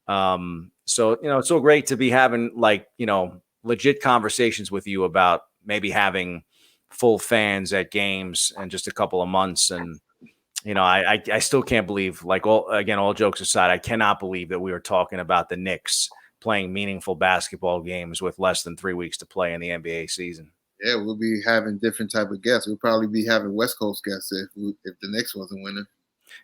So, it's so great to be having legit conversations with you about maybe having full fans at games in just a couple of months. And, I still can't believe, all jokes aside, I cannot believe that we were talking about the Knicks playing meaningful basketball games with less than 3 weeks to play in the NBA season. Yeah, we'll be having different type of guests. We'll probably be having West Coast guests if the Knicks wasn't winning.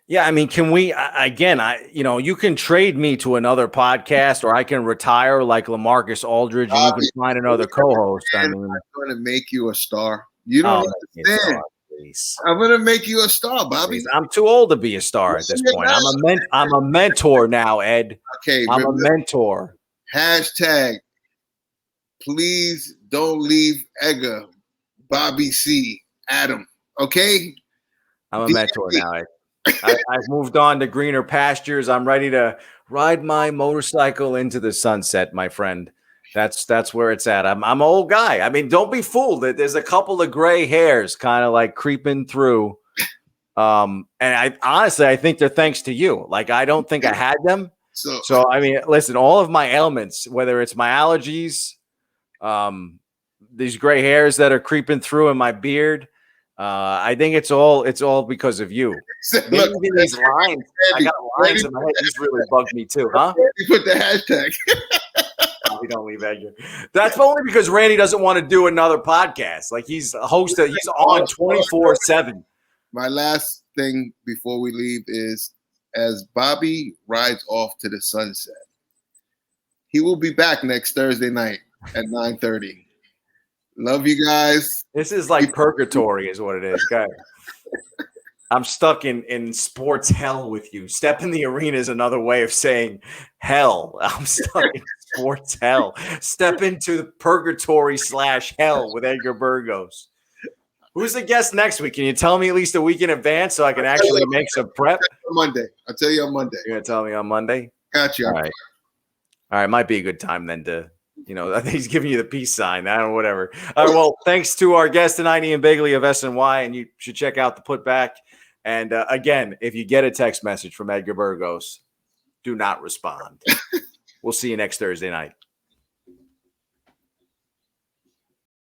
Yeah, I mean, can we again? You can trade me to another podcast, or I can retire like LaMarcus Aldridge, and you can find another co-host. I mean, I'm going to make you a star. You don't understand. Star, please. I'm going to make you a star, Bobby. Please. I'm too old to be a star at this point. I'm a mentor now, Ed. Okay, I'm a mentor. Hashtag, please don't leave Edgar, Bobby C, Adam. Okay? I'm a mentor now, Ed. I've moved on to greener pastures. I'm ready to ride my motorcycle into the sunset, my friend. That's where it's at. I'm an old guy. I mean, don't be fooled. There's a couple of gray hairs kind of like creeping through. And I honestly, I think they're thanks to you. Like, I don't think I had them. So I mean, listen, all of my ailments, whether it's my allergies, these gray hairs that are creeping through in my beard, I think it's all because of you. Maybe even these lines. I got lines in my head. These really bugged me too, huh? You put the hashtag. We don't leave Edgar. That's only because Randy doesn't want to do another podcast. Like, he's a host. He's on 24/7. My last thing before we leave is, as Bobby rides off to the sunset, he will be back next Thursday night at 9:30. Love you guys. This is like purgatory is what it is, guys. I'm stuck in sports hell with you. Step in the arena is another way of saying hell. I'm stuck in sports hell. Step into the purgatory / hell with Edgar Burgos. Who's the guest next week? Can you tell me at least a week in advance so I can actually make some prep? Monday. I'll tell you on Monday. You're going to tell me on Monday? Gotcha. All right. Might be a good time then to, I think he's giving you the peace sign. I don't know, whatever. All right. Well, thanks to our guest tonight, Ian Begley of SNY, and you should check out the Putback. And again, if you get a text message from Edgar Burgos, do not respond. We'll see you next Thursday night.